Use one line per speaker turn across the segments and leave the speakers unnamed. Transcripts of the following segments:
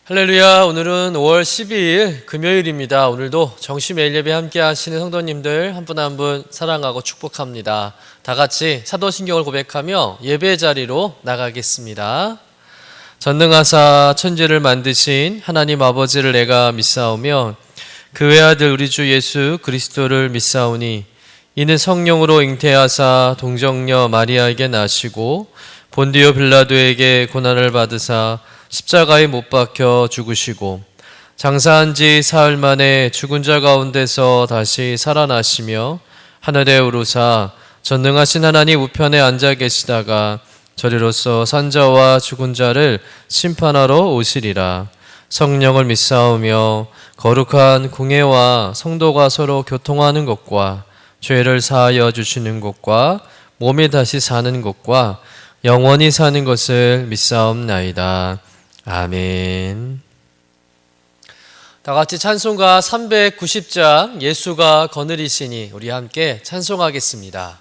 할렐루야. 오늘은 5월 12일 금요일입니다. 오늘도 정시 매일 예배 함께 하시는 성도님들 한 분 한 분 사랑하고 축복합니다. 다 같이 사도신경을 고백하며 예배 자리로 나가겠습니다. 전능하사 천지를 만드신 하나님 아버지를 내가 믿사오며 그 외아들 우리 주 예수 그리스도를 믿사오니 이는 성령으로 잉태하사 동정녀 마리아에게 나시고 본디오 빌라도에게 고난을 받으사 십자가에 못 박혀 죽으시고 장사한 지 사흘 만에 죽은 자 가운데서 다시 살아나시며 하늘에 오르사 전능하신 하나님 우편에 앉아 계시다가 저리로서 산자와 죽은 자를 심판하러 오시리라. 성령을 믿사오며 거룩한 공예와 성도가 서로 교통하는 것과 죄를 사하여 주시는 것과 몸이 다시 사는 것과 영원히 사는 것을 믿사옵나이다. 아멘. 다 같이 찬송가 390장 예수가 거느리시니 우리 함께 찬송하겠습니다.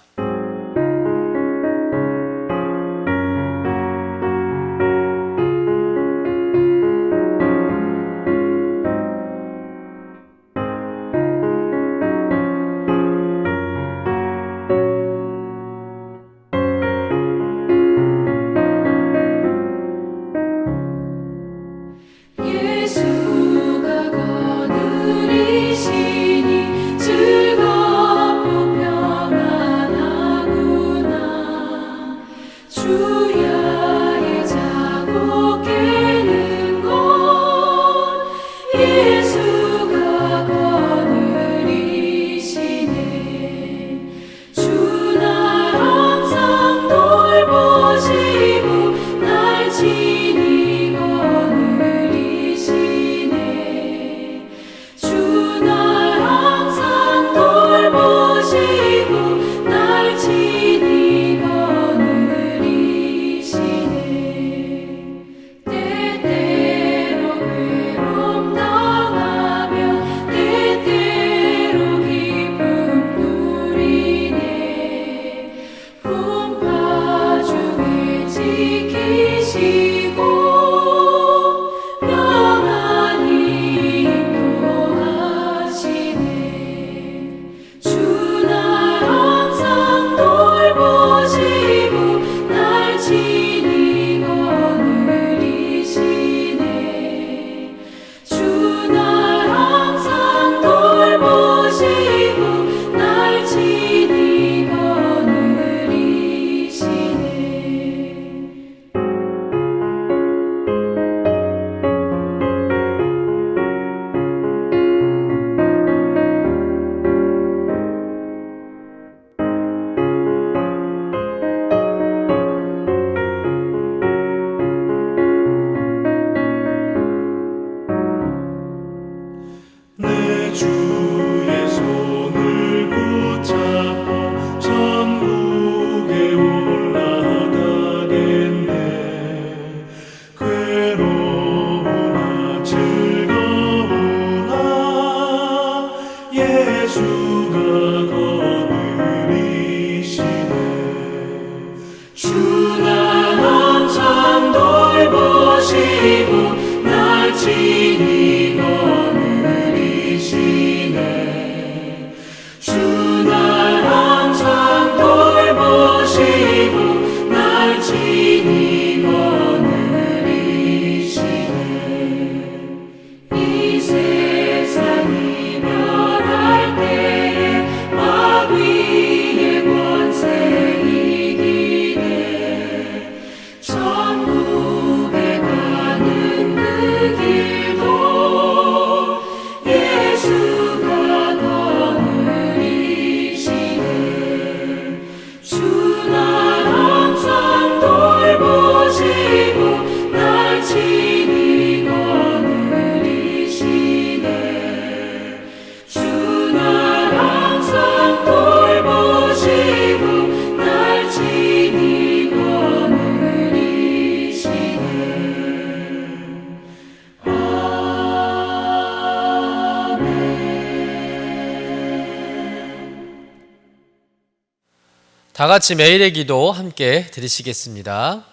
다 같이 매일의 기도 함께 드리시겠습니다.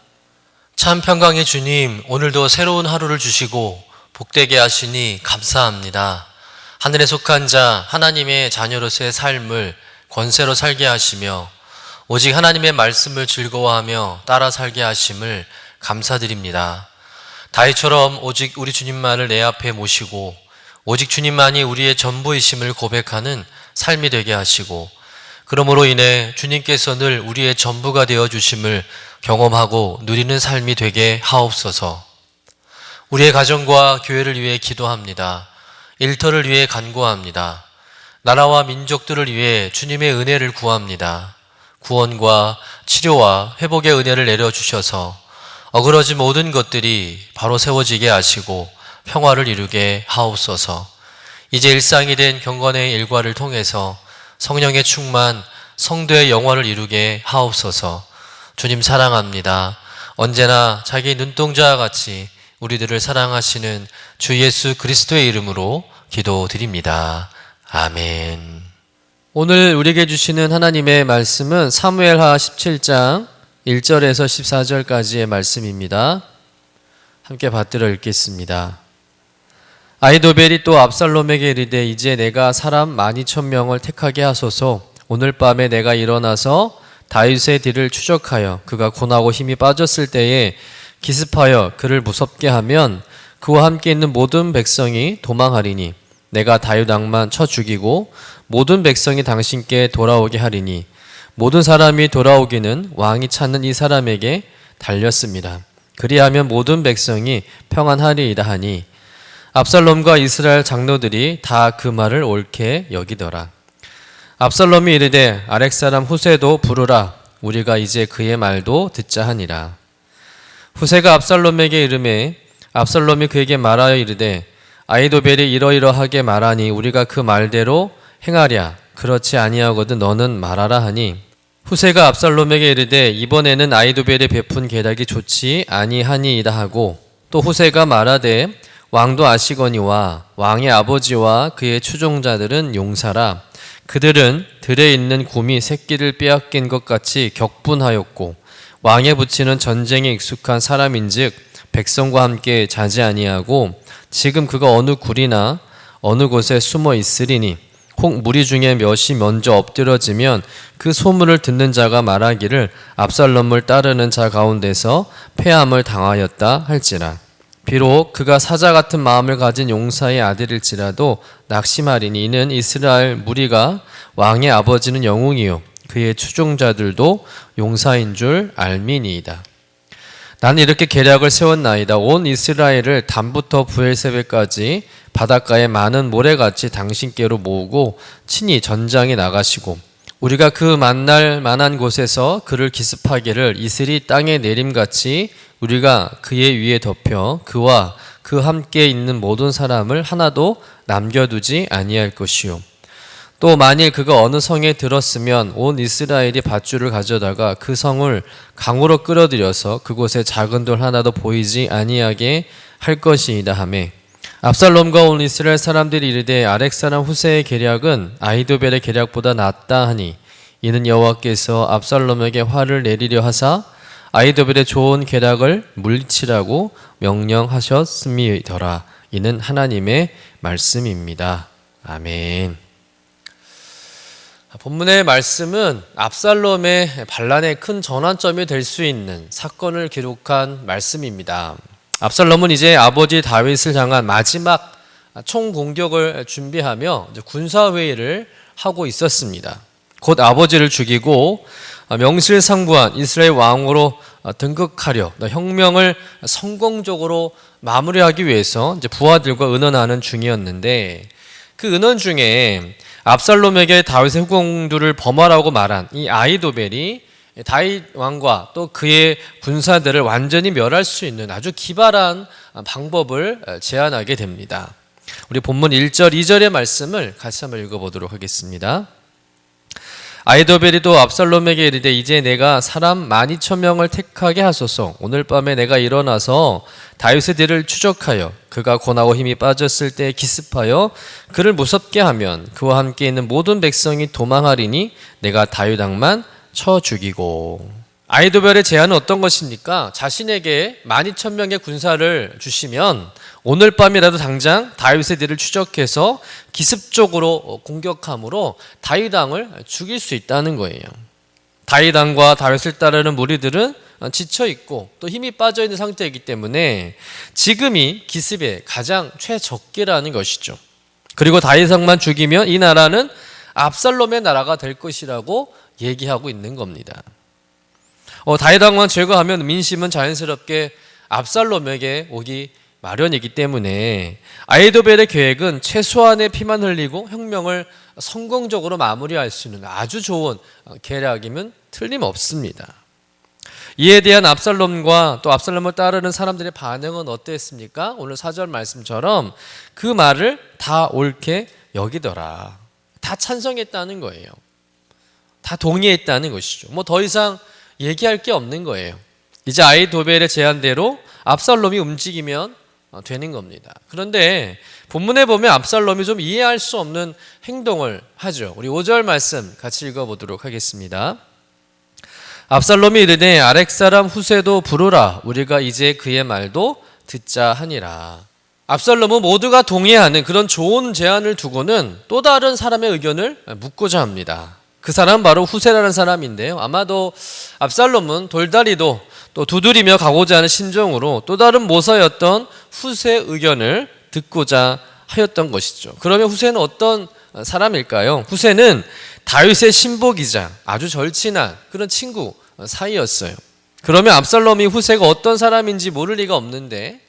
참 평강의 주님, 오늘도 새로운 하루를 주시고
복되게 하시니 감사합니다. 하늘에 속한 자 하나님의 자녀로서의 삶을 권세로 살게 하시며 오직 하나님의 말씀을 즐거워하며 따라 살게 하심을 감사드립니다. 다윗처럼 오직 우리 주님만을 내 앞에 모시고 오직 주님만이 우리의 전부이심을 고백하는 삶이 되게 하시고 그러므로 인해 주님께서 늘 우리의 전부가 되어 주심을 경험하고 누리는 삶이 되게 하옵소서. 우리의 가정과 교회를 위해 기도합니다. 일터를 위해 간구합니다. 나라와 민족들을 위해 주님의 은혜를 구합니다. 구원과 치료와 회복의 은혜를 내려주셔서 어그러진 모든 것들이 바로 세워지게 하시고 평화를 이루게 하옵소서. 이제 일상이 된 경건의 일과를 통해서 성령의 충만, 성도의 영화를 이루게 하옵소서. 주님 사랑합니다. 언제나 자기 눈동자와 같이 우리들을 사랑하시는 주 예수 그리스도의 이름으로 기도드립니다. 아멘. 오늘 우리에게 주시는 하나님의 말씀은 사무엘하 17장 1절에서 14절까지의 말씀입니다. 함께 받들어 읽겠습니다. 아히도벨이 또 압살롬에게 이르되 이제 내가 사람 12,000명을 택하게 하소서. 오늘 밤에 내가 일어나서 다윗의 뒤를 추적하여 그가 고나고 힘이 빠졌을 때에 기습하여 그를 무섭게 하면 그와 함께 있는 모든 백성이 도망하리니 내가 다윗 왕만 쳐 죽이고 모든 백성이 당신께 돌아오게 하리니 모든 사람이 돌아오기는 왕이 찾는 이 사람에게 달렸습니다. 그리하면 모든 백성이 평안하리이다 하니 압살롬과 이스라엘 장로들이 다 그 말을 옳게 여기더라. 압살롬이 이르되 아렉 사람 후세도 부르라. 우리가 이제 그의 말도 듣자 하니라. 후세가 압살롬에게 이르매 압살롬이 그에게 말하여 이르되 아히도벨이 이러이러하게 말하니 우리가 그 말대로 행하랴. 그렇지 아니하거든 너는 말하라 하니 후세가 압살롬에게 이르되 이번에는 아히도벨이 베푼 계략이 좋지 아니하니이다 하고 또 후세가 말하되 왕도 아시거니와 왕의 아버지와 그의 추종자들은 용사라. 그들은 들에 있는 곰이 새끼를 빼앗긴 것 같이 격분하였고 왕에 붙이는 전쟁에 익숙한 사람인즉 백성과 함께 자지 아니하고 지금 그가 어느 굴이나 어느 곳에 숨어 있으리니 혹 무리 중에 몇이 먼저 엎드러지면 그 소문을 듣는 자가 말하기를 압살롬을 따르는 자 가운데서 패함을 당하였다 할지라. 비록 그가 사자 같은 마음을 가진 용사의 아들일지라도 낙심하리니 이는 이스라엘 무리가 왕의 아버지는 영웅이요 그의 추종자들도 용사인 줄 알미니이다. 나는 이렇게 계략을 세웠나이다. 온 이스라엘을 단부터 브엘세베까지 바닷가에 많은 모래같이 당신께로 모으고 친히 전장에 나가시고 우리가 그 만날 만한 곳에서 그를 기습하기를 이슬이 땅에 내림같이 우리가 그의 위에 덮여 그와 그 함께 있는 모든 사람을 하나도 남겨두지 아니할 것이요. 또 만일 그가 어느 성에 들었으면 온 이스라엘이 밧줄을 가져다가 그 성을 강으로 끌어들여서 그곳에 작은 돌 하나도 보이지 아니하게 할 것이이다 하매 압살롬과 온 이스라엘 사람들이 이르되 아렉 사람 후세의 계략은 아히도벨의 계략보다 낫다 하니 이는 여호와께서 압살롬에게 화를 내리려 하사 아히도벨의 좋은 계략을 물리치라고 명령하셨음이더라. 이는 하나님의 말씀입니다. 아멘. 본문의 말씀은 압살롬의 반란의 큰 전환점이 될 수 있는 사건을 기록한 말씀입니다. 압살롬은 이제 아버지 다윗을 향한 마지막 총공격을 준비하며 군사회의를 하고 있었습니다. 곧 아버지를 죽이고 명실상부한 이스라엘 왕으로 등극하려 혁명을 성공적으로 마무리하기 위해서 이제 부하들과 의논하는 중이었는데 그 의논 중에 압살롬에게 다윗의 후궁들을 범하라고 말한 이 아히도벨이 다윗 왕과 또 그의 군사들을 완전히 멸할 수 있는 아주 기발한 방법을 제안하게 됩니다. 우리 본문 1절, 2절의 말씀을 같이 한번 읽어보도록 하겠습니다. 아히도벨이 또 압살롬에게 이르되 이제 내가 사람 12,000명을 택하게 하소서. 오늘 밤에 내가 일어나서 다윗의 뒤를 추적하여 그가 고나고 힘이 빠졌을 때 기습하여 그를 무섭게 하면 그와 함께 있는 모든 백성이 도망하리니 내가 다윗 왕만 쳐 죽이고. 아히도벨의 제안은 어떤 것입니까? 자신에게 12,000명의 군사를 주시면 오늘 밤이라도 당장 다윗의 뒤를 추적해서 기습적으로 공격함으로 다윗 왕을 죽일 수 있다는 거예요. 다윗 왕과 다윗을 따르는 무리들은 지쳐 있고 또 힘이 빠져 있는 상태이기 때문에 지금이 기습의 가장 최적기라는 것이죠. 그리고 다윗 왕만 죽이면 이 나라는 압살롬의 나라가 될 것이라고 얘기하고 있는 겁니다. 다윗 왕만 제거하면 민심은 자연스럽게 압살롬에게 오기 마련이기 때문에 아히도벨의 계획은 최소한의 피만 흘리고 혁명을 성공적으로 마무리할 수 있는 아주 좋은 계략이면 틀림없습니다. 이에 대한 압살롬과 또 압살롬을 따르는 사람들의 반응은 어땠습니까? 오늘 4절 말씀처럼 그 말을 다 옳게 여기더라. 다 찬성했다는 거예요. 다 동의했다는 것이죠. 뭐 더 이상 얘기할 게 없는 거예요. 이제 아히도벨의 제안대로 압살롬이 움직이면 되는 겁니다. 그런데 본문에 보면 압살롬이 좀 이해할 수 없는 행동을 하죠. 우리 5절 말씀 같이 읽어보도록 하겠습니다. 압살롬이 이르되 아렉 사람 후세도 부르라. 우리가 이제 그의 말도 듣자 하니라. 압살롬은 모두가 동의하는 그런 좋은 제안을 두고는 또 다른 사람의 의견을 묻고자 합니다. 그 사람은 바로 후세라는 사람인데요. 아마도 압살롬은 돌다리도 또 두드리며 가고자 하는 심정으로 또 다른 모사였던 후세의 의견을 듣고자 하였던 것이죠. 그러면 후세는 어떤 사람일까요? 후세는 다윗의 신복이자 아주 절친한 그런 친구 사이였어요. 그러면 압살롬이 후세가 어떤 사람인지 모를 리가 없는데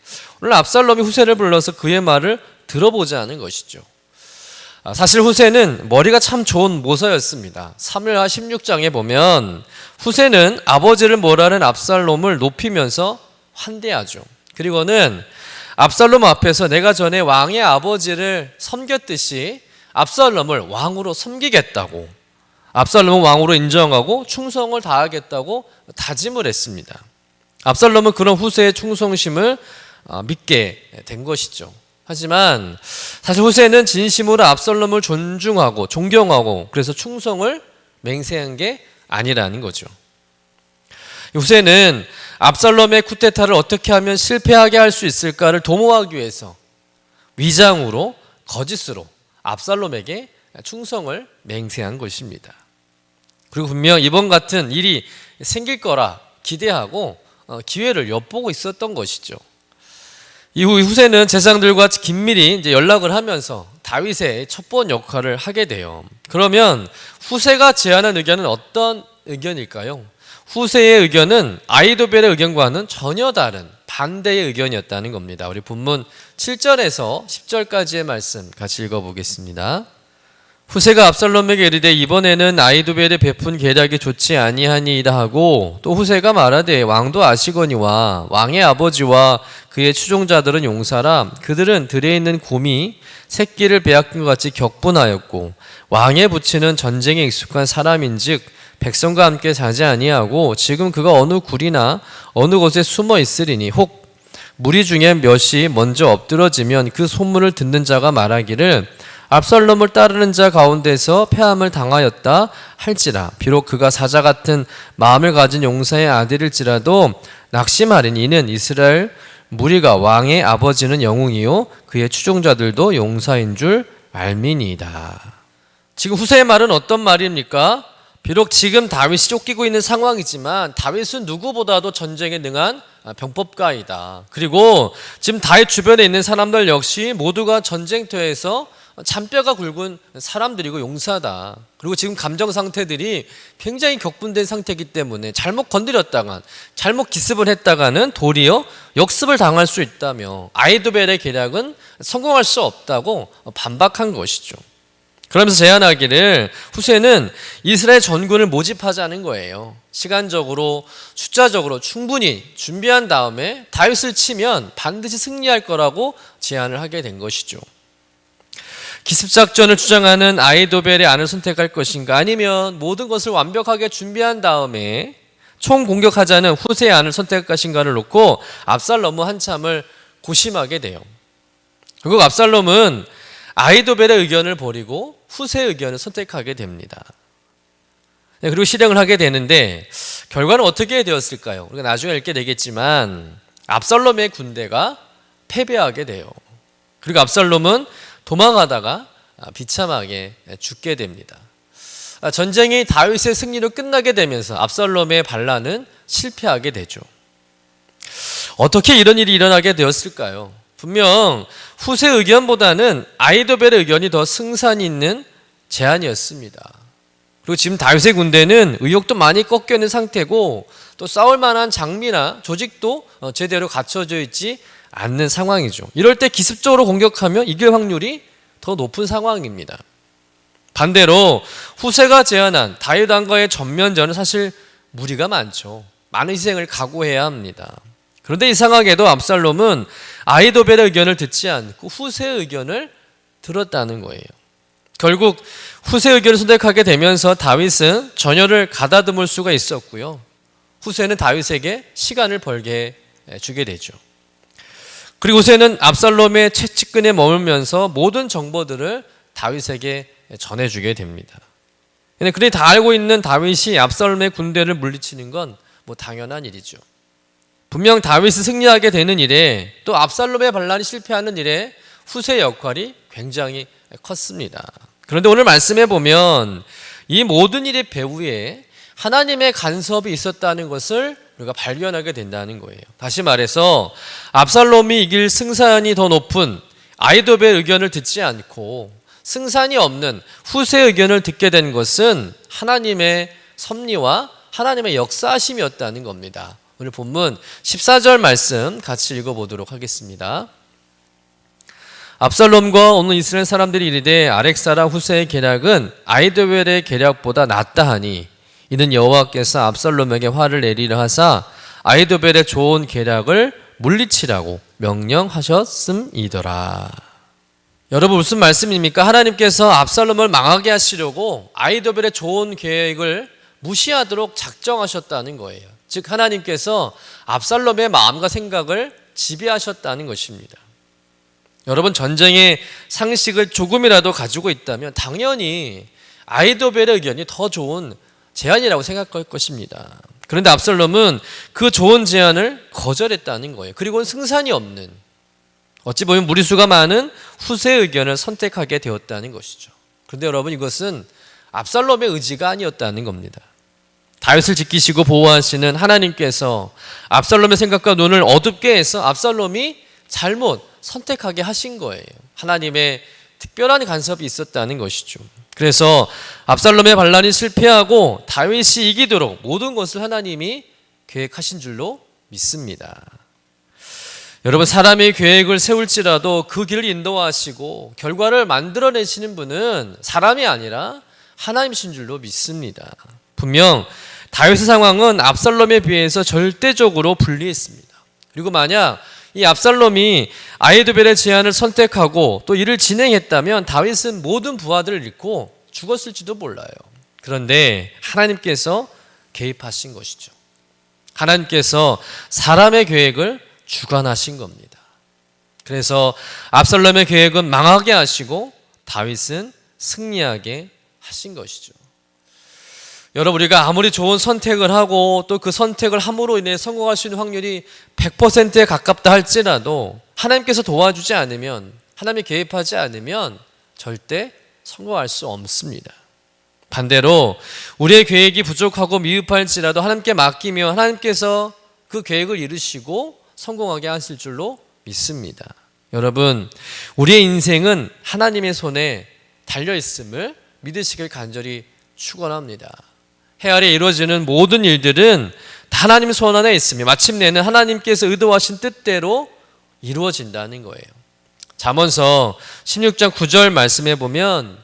오늘 압살롬이 후세를 불러서 그의 말을 들어보자 하는 것이죠. 사실 후세는 머리가 참 좋은 모사였습니다. 사무엘하 16장에 보면 후세는 아버지를 몰아낸 압살롬을 높이면서 환대하죠. 그리고는 압살롬 앞에서 내가 전에 왕의 아버지를 섬겼듯이 압살롬을 왕으로 섬기겠다고, 압살롬은 왕으로 인정하고 충성을 다하겠다고 다짐을 했습니다. 압살롬은 그런 후세의 충성심을 믿게 된 것이죠. 하지만 사실 후세는 진심으로 압살롬을 존중하고 존경하고 그래서 충성을 맹세한 게 아니라는 거죠. 후세는 압살롬의 쿠데타를 어떻게 하면 실패하게 할 수 있을까를 도모하기 위해서 위장으로 거짓으로 압살롬에게 충성을 맹세한 것입니다. 그리고 분명 이번 같은 일이 생길 거라 기대하고 기회를 엿보고 있었던 것이죠. 이후 후세는 제사장들과 긴밀히 이제 연락을 하면서 다윗의 첩보원 역할을 하게 돼요. 그러면 후세가 제안한 의견은 어떤 의견일까요? 후세의 의견은 아히도벨의 의견과는 전혀 다른 반대의 의견이었다는 겁니다. 우리 본문 7절에서 10절까지의 말씀 같이 읽어보겠습니다. 후세가 압살롬에게 이르되 이번에는 아히도벨의 베푼 계략이 좋지 아니하니이다 하고 또 후세가 말하되 왕도 아시거니와 왕의 아버지와 그의 추종자들은 용사라 그들은 들에 있는 곰이 새끼를 빼앗긴 것 같이 격분하였고 왕의 부친은 전쟁에 익숙한 사람인즉 백성과 함께 자지 아니하고 지금 그가 어느 굴이나 어느 곳에 숨어 있으리니 혹 무리 중에 몇이 먼저 엎드러지면 그 소문을 듣는 자가 말하기를 압살롬을 따르는 자 가운데서 패함을 당하였다 할지라 비록 그가 사자 같은 마음을 가진 용사의 아들일지라도 낙심하리니 이는 이스라엘 무리가 왕의 아버지는 영웅이요 그의 추종자들도 용사인 줄 알미니이다. 지금 후세의 말은 어떤 말입니까? 비록 지금 다윗이 쫓기고 있는 상황이지만 다윗은 누구보다도 전쟁에 능한 병법가이다. 그리고 지금 다윗 주변에 있는 사람들 역시 모두가 전쟁터에서 잔뼈가 굵은 사람들이고 용사다. 그리고 지금 감정 상태들이 굉장히 격분된 상태이기 때문에 잘못 건드렸다간 잘못 기습을 했다가는 도리어 역습을 당할 수 있다며 아히도벨의 계략은 성공할 수 없다고 반박한 것이죠. 그러면서 제안하기를 후세는 이스라엘 전군을 모집하자는 거예요. 시간적으로 숫자적으로 충분히 준비한 다음에 다윗을 치면 반드시 승리할 거라고 제안을 하게 된 것이죠. 기습작전을 주장하는 아히도벨의 안을 선택할 것인가 아니면 모든 것을 완벽하게 준비한 다음에 총공격하자는 후세의 안을 선택할 것인가를 놓고 압살롬은 한참을 고심하게 돼요. 결국 압살롬은 아히도벨의 의견을 버리고 후세의 의견을 선택하게 됩니다. 그리고 실행을 하게 되는데 결과는 어떻게 되었을까요? 우리가 나중에 읽게 되겠지만 압살롬의 군대가 패배하게 돼요. 그리고 압살롬은 도망하다가 비참하게 죽게 됩니다. 전쟁이 다윗의 승리로 끝나게 되면서 압살롬의 반란은 실패하게 되죠. 어떻게 이런 일이 일어나게 되었을까요? 분명 후세의 의견보다는 아히도벨의 의견이 더 승산이 있는 제안이었습니다. 그리고 지금 다윗의 군대는 의욕도 많이 꺾여 있는 상태고 또 싸울 만한 장비나 조직도 제대로 갖춰져 있지 않는 상황이죠. 이럴 때 기습적으로 공격하면 이길 확률이 더 높은 상황입니다. 반대로 후세가 제안한 다윗 왕과의 전면전은 사실 무리가 많죠. 많은 희생을 각오해야 합니다. 그런데 이상하게도 압살롬은 아히도벨의 의견을 듣지 않고 후세의 의견을 들었다는 거예요. 결국 후세의 의견을 선택하게 되면서 다윗은 전열을 가다듬을 수가 있었고요. 후세는 다윗에게 시간을 벌게 주게 되죠. 그리고 후세는 압살롬의 채찍근에 머물면서 모든 정보들을 다윗에게 전해주게 됩니다. 그런데 다 알고 있는 다윗이 압살롬의 군대를 물리치는 건 당연한 일이죠. 분명 다윗이 승리하게 되는 일에 또 압살롬의 반란이 실패하는 일에 후세의 역할이 굉장히 컸습니다. 그런데 오늘 말씀해 보면 이 모든 일의 배후에 하나님의 간섭이 있었다는 것을 우리가 발견하게 된다는 거예요. 다시 말해서 압살롬이 이길 승산이 더 높은 아히도벨의 의견을 듣지 않고 승산이 없는 후세의 의견을 듣게 된 것은 하나님의 섭리와 하나님의 역사하심이었다는 겁니다. 오늘 본문 14절 말씀 같이 읽어보도록 하겠습니다. 압살롬과 온 이스라엘 사람들이 이르되 아렉사라 후세의 계략은 아히도벨의 계략보다 낫다 하니 이는 여호와께서 압살롬에게 화를 내리려 하사 아히도벨의 좋은 계략을 물리치라고 명령하셨음이더라. 여러분 무슨 말씀입니까? 하나님께서 압살롬을 망하게 하시려고 아히도벨의 좋은 계획을 무시하도록 작정하셨다는 거예요. 즉 하나님께서 압살롬의 마음과 생각을 지배하셨다는 것입니다. 여러분 전쟁의 상식을 조금이라도 가지고 있다면 당연히 아히도벨의 의견이 더 좋은 제안이라고 생각할 것입니다. 그런데 압살롬은 그 좋은 제안을 거절했다는 거예요. 그리고는 승산이 없는, 어찌 보면 무리수가 많은 후세의 의견을 선택하게 되었다는 것이죠. 그런데 여러분 이것은 압살롬의 의지가 아니었다는 겁니다. 다윗을 지키시고 보호하시는 하나님께서 압살롬의 생각과 눈을 어둡게 해서 압살롬이 잘못 선택하게 하신 거예요. 하나님의 특별한 간섭이 있었다는 것이죠. 그래서 압살롬의 반란이 실패하고 다윗이 이기도록 모든 것을 하나님이 계획하신 줄로 믿습니다. 여러분 사람의 계획을 세울지라도 그 길을 인도하시고 결과를 만들어내시는 분은 사람이 아니라 하나님이신 줄로 믿습니다. 분명 다윗의 상황은 압살롬에 비해서 절대적으로 불리했습니다. 그리고 만약 이 압살롬이 아히도벨의 제안을 선택하고 또 이를 진행했다면 다윗은 모든 부하들을 잃고 죽었을지도 몰라요. 그런데 하나님께서 개입하신 것이죠. 하나님께서 사람의 계획을 주관하신 겁니다. 그래서 압살롬의 계획은 망하게 하시고 다윗은 승리하게 하신 것이죠. 여러분 우리가 아무리 좋은 선택을 하고 또 그 선택을 함으로 인해 성공할 수 있는 확률이 100%에 가깝다 할지라도 하나님께서 도와주지 않으면, 하나님이 개입하지 않으면 절대 성공할 수 없습니다. 반대로 우리의 계획이 부족하고 미흡할지라도 하나님께 맡기면 하나님께서 그 계획을 이루시고 성공하게 하실 줄로 믿습니다. 여러분 우리의 인생은 하나님의 손에 달려있음을 믿으시길 간절히 축원합니다. 해 아래 이루어지는 모든 일들은 다 하나님 손 안에 있으며 마침내는 하나님께서 의도하신 뜻대로 이루어진다는 거예요. 잠언서 16장 9절 말씀해 보면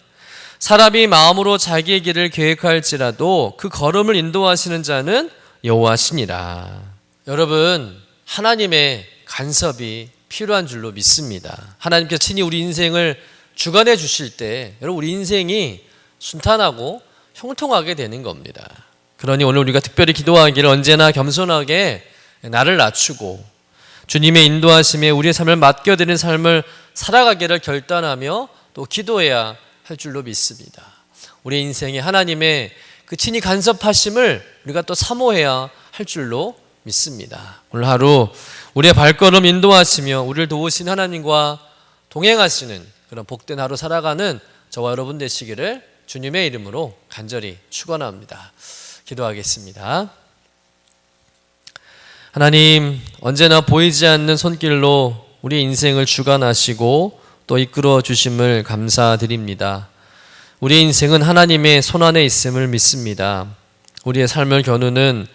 사람이 마음으로 자기의 길을 계획할지라도 그 걸음을 인도하시는 자는 여호와시니라. 여러분 하나님의 간섭이 필요한 줄로 믿습니다. 하나님께서 친히 우리 인생을 주관해 주실 때 여러분 우리 인생이 순탄하고 형통하게 되는 겁니다. 그러니 오늘 우리가 특별히 기도하기를 언제나 겸손하게 나를 낮추고 주님의 인도하심에 우리의 삶을 맡겨드리는 삶을 살아가기를 결단하며 또 기도해야 할 줄로 믿습니다. 우리 인생에 하나님의 그 친히 간섭하심을 우리가 또 사모해야 할 줄로 믿습니다. 오늘 하루 우리의 발걸음 인도하시며 우리를 도우신 하나님과 동행하시는 그런 복된 하루 살아가는 저와 여러분 되시기를 주님의 이름으로 간절히 축원합니다. 기도하겠습니다. 하나님, 언제나 보이지 않는 손길로 우리 인생을 주관하시고 또 이끌어 주심을 감사드립니다. 우리 인생은 하나님의 손안에 있음을 믿습니다. 우리의 삶을 겨누는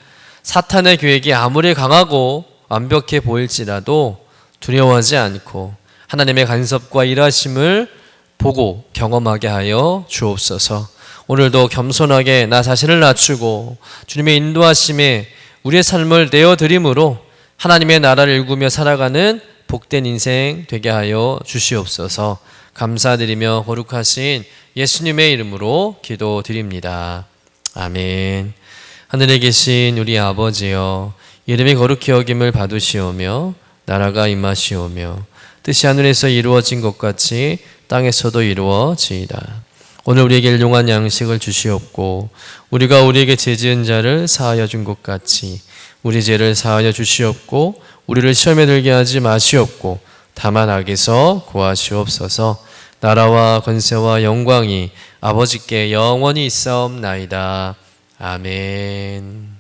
사탄의 계획이 아무리 강하고 완벽해 보일지라도 두려워하지 않고 하나님의 간섭과 일하심을 보고 경험하게 하여 주옵소서. 오늘도 겸손하게 나 자신을 낮추고 주님의 인도하심에 우리의 삶을 내어드림으로 하나님의 나라를 일구며 살아가는 복된 인생 되게 하여 주시옵소서. 감사드리며 거룩하신 예수님의 이름으로 기도드립니다. 아멘. 하늘에 계신 우리 아버지여, 이름이 거룩히 여김을 받으시오며 나라가 임하시오며 뜻이 하늘에서 이루어진 것 같이 땅에서도 이루어지이다. 오늘 우리에게 일용할 양식을 주시옵고 우리가 우리에게 죄 지은 자를 사하여 준 것 같이 우리 죄를 사하여 주시옵고 우리를 시험에 들게 하지 마시옵고 다만 악에서 구하시옵소서. 나라와 권세와 영광이 아버지께 영원히 있사옵나이다. 아멘.